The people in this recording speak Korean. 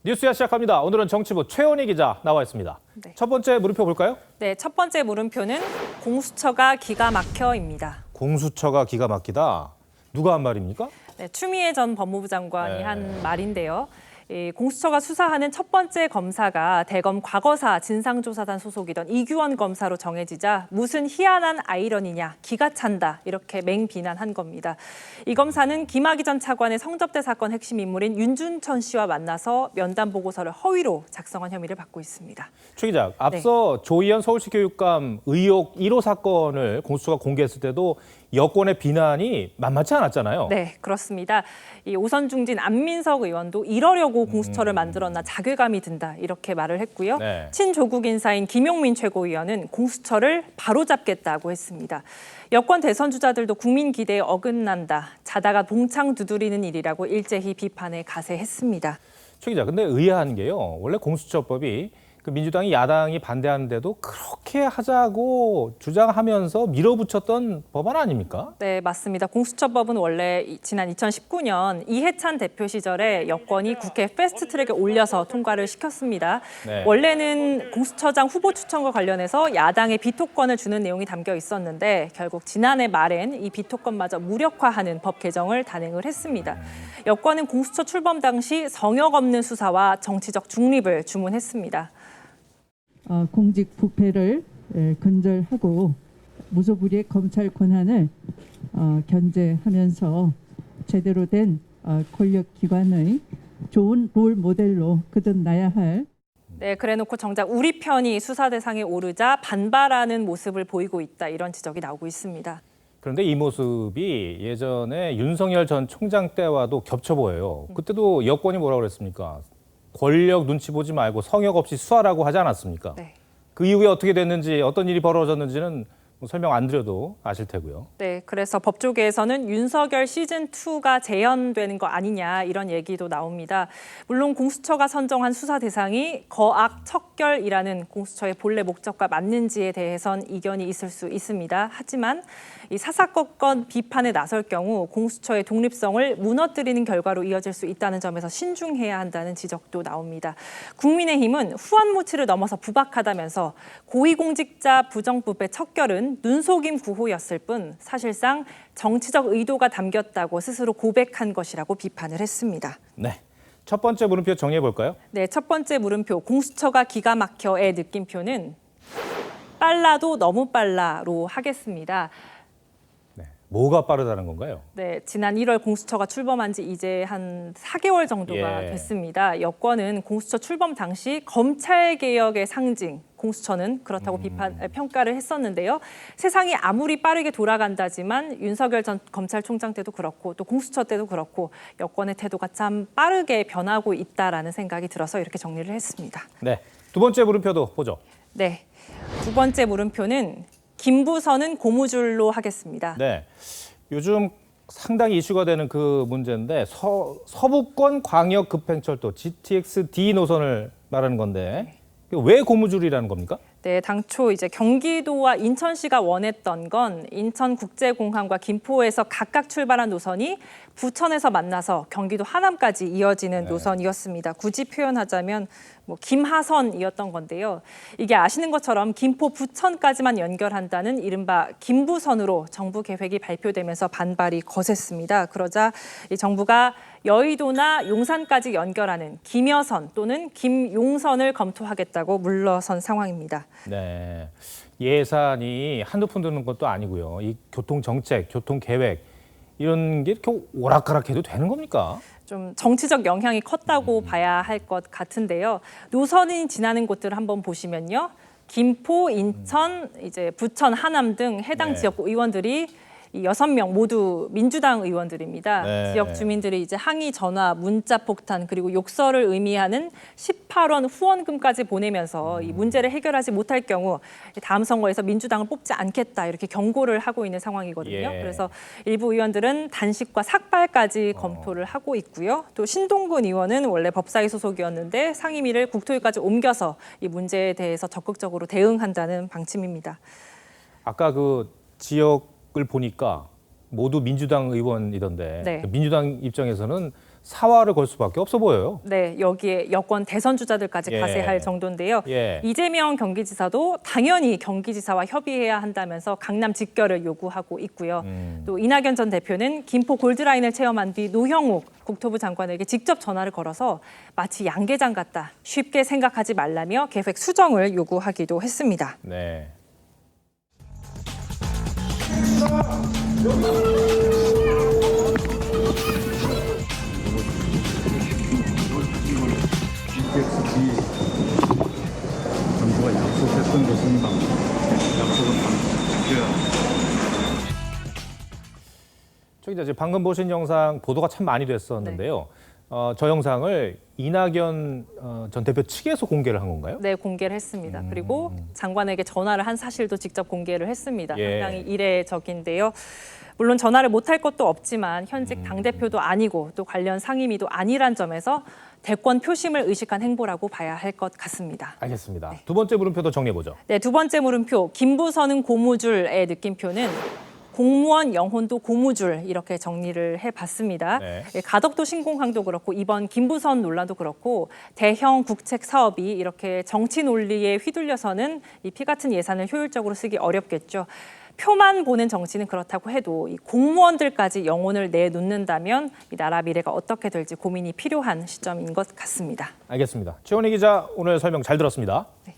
뉴스야 시작합니다. 오늘은 정치부 최원희 기자 나와 있습니다. 네. 첫 번째 물음표 볼까요? 네, 첫 번째 물음표는 공수처가 기가 막혀입니다. 공수처가 기가 막히다. 누가 한 말입니까? 네, 추미애 전 법무부 장관이 네. 한 말인데요. 이 공수처가 수사하는 첫 번째 검사가 대검 과거사 진상조사단 소속이던 이규원 검사로 정해지자 무슨 희한한 아이러니냐, 기가 찬다 이렇게 맹비난한 겁니다. 이 검사는 김학의 전 차관의 성접대 사건 핵심 인물인 윤준천 씨와 만나서 면담 보고서를 허위로 작성한 혐의를 받고 있습니다. 최 기자, 앞서 조희연 서울시 교육감 의혹 1호 사건을 공수처가 공개했을 때도 여권의 비난이 만만치 않았잖아요. 네, 그렇습니다. 이 오선 중진 안민석 의원도 이러려고 공수처를 만들었나 자괴감이 든다 이렇게 말을 했고요. 네. 친조국 인사인 김용민 최고위원은 공수처를 바로잡겠다고 했습니다. 여권 대선 주자들도 국민 기대에 어긋난다, 자다가 봉창 두드리는 일이라고 일제히 비판에 가세했습니다. 최 기자, 근데 의아한 게요. 원래 공수처법이 민주당이 야당이 반대하는데도 그렇게 하자고 주장하면서 밀어붙였던 법안 아닙니까? 네, 맞습니다. 공수처법은 원래 지난 2019년 이해찬 대표 시절에 여권이 국회 패스트트랙에 올려서 통과를 시켰습니다. 네. 원래는 공수처장 후보 추천과 관련해서 야당에 비토권을 주는 내용이 담겨 있었는데 결국 지난해 말엔 이 비토권마저 무력화하는 법 개정을 단행을 했습니다. 여권은 공수처 출범 당시 성역 없는 수사와 정치적 중립을 주문했습니다. 공직 부패를 근절하고 무소불위의 검찰 권한을 견제하면서 제대로 된 권력기관의 좋은 롤 모델로 거듭나야 할. 네, 그래놓고 정작 우리 편이 수사 대상에 오르자 반발하는 모습을 보이고 있다 이런 지적이 나오고 있습니다. 그런데 이 모습이 예전에 윤석열 전 총장 때와도 겹쳐 보여요. 그때도 여권이 뭐라고 그랬습니까? 권력 눈치 보지 말고 성역 없이 수사라고 하지 않았습니까? 네. 그 이후에 어떻게 됐는지, 어떤 일이 벌어졌는지는 설명 안 드려도 아실 테고요. 네, 그래서 법조계에서는 윤석열 시즌2가 재현되는 거 아니냐 이런 얘기도 나옵니다. 물론 공수처가 선정한 수사 대상이 거악 척결이라는 공수처의 본래 목적과 맞는지에 대해선 이견이 있을 수 있습니다. 하지만 이 사사건건 비판에 나설 경우 공수처의 독립성을 무너뜨리는 결과로 이어질 수 있다는 점에서 신중해야 한다는 지적도 나옵니다. 국민의힘은 후한무치를 넘어서 부박하다면서 고위공직자 부정부패 척결은 눈속임 구호였을 뿐 사실상 정치적 의도가 담겼다고 스스로 고백한 것이라고 비판을 했습니다. 네, 첫 번째 물음표 정리해 볼까요? 네, 첫 번째 물음표 공수처가 기가 막혀의 느낌표는 빨라도 너무 빨라로 하겠습니다. 네, 뭐가 빠르다는 건가요? 네, 지난 1월 공수처가 출범한 지 이제 한 4개월 정도가 됐습니다. 여권은 공수처 출범 당시 검찰개혁의 상징, 공수처는 그렇다고 평가를 했었는데요. 세상이 아무리 빠르게 돌아간다지만 윤석열 전 검찰총장 때도 그렇고 또 공수처 때도 그렇고 여권의 태도가 참 빠르게 변하고 있다라는 생각이 들어서 이렇게 정리를 했습니다. 네, 두 번째 물음표도 보죠. 네, 두 번째 물음표는 김부선은 고무줄로 하겠습니다. 네, 요즘 상당히 이슈가 되는 그 문제인데 서부권 광역급행철도 GTX-D 노선을 말하는 건데 왜 고무줄이라는 겁니까? 네, 당초 이제 경기도와 인천시가 원했던 건 인천국제공항과 김포에서 각각 출발한 노선이 부천에서 만나서 경기도 하남까지 이어지는 노선이었습니다. 굳이 표현하자면 김하선이었던 건데요. 이게 아시는 것처럼 김포 부천까지만 연결한다는 이른바 김부선으로 정부 계획이 발표되면서 반발이 거셌습니다. 그러자 이 정부가 여의도나 용산까지 연결하는 김여선 또는 김용선을 검토하겠다고 물러선 상황입니다. 네, 예산이 한두 푼 드는 것도 아니고요. 이 교통정책, 교통계획 이런 게 이렇게 오락가락해도 되는 겁니까? 좀 정치적 영향이 컸다고 봐야 할 것 같은데요. 노선이 지나는 곳들을 한번 보시면요. 김포, 인천, 이제 부천, 하남 등 해당 지역 의원들이 이 6명 모두 민주당 의원들입니다. 네. 지역 주민들이 이제 항의 전화, 문자 폭탄 그리고 욕설을 의미하는 18원 후원금까지 보내면서 이 문제를 해결하지 못할 경우 다음 선거에서 민주당을 뽑지 않겠다 이렇게 경고를 하고 있는 상황이거든요. 예. 그래서 일부 의원들은 단식과 삭발까지 검토를 하고 있고요. 또 신동근 의원은 원래 법사위 소속이었는데 상임위를 국토위까지 옮겨서 이 문제에 대해서 적극적으로 대응한다는 방침입니다. 아까 그 지역을 보니까 모두 민주당 의원이던데 네. 민주당 입장에서는 사활을 걸 수밖에 없어 보여요. 네, 여기에 여권 대선 주자들까지 예. 가세할 정도인데요. 예. 이재명 경기지사도 당연히 경기지사와 협의해야 한다면서 강남 직결을 요구하고 있고요. 또 이낙연 전 대표는 김포 골드라인을 체험한 뒤 노형욱 국토부 장관에게 직접 전화를 걸어서 마치 양계장 같다, 쉽게 생각하지 말라며 계획 수정을 요구하기도 했습니다. 네. 정부가 약속했던 것은 약속은 지켜야 합니다. 저기 이제 방금 보신 영상 보도가 참 많이 됐었는데요. 저 영상을 이낙연 전 대표 측에서 공개를 한 건가요? 네, 공개를 했습니다. 그리고 장관에게 전화를 한 사실도 직접 공개를 했습니다. 예. 상당히 이례적인데요. 물론 전화를 못할 것도 없지만 현직 당대표도 아니고 또 관련 상임위도 아니란 점에서 대권 표심을 의식한 행보라고 봐야 할 것 같습니다. 알겠습니다. 두 번째 물음표도 정리해 보죠. 네, 두 번째 물음표, 김부선은 고무줄의 느낌표는 공무원 영혼도 고무줄 이렇게 정리를 해봤습니다. 네. 가덕도 신공항도 그렇고 이번 김부선 논란도 그렇고 대형 국책 사업이 이렇게 정치 논리에 휘둘려서는 이 피 같은 예산을 효율적으로 쓰기 어렵겠죠. 표만 보는 정치는 그렇다고 해도 이 공무원들까지 영혼을 내놓는다면 이 나라 미래가 어떻게 될지 고민이 필요한 시점인 것 같습니다. 알겠습니다. 최원희 기자 오늘 설명 잘 들었습니다. 네.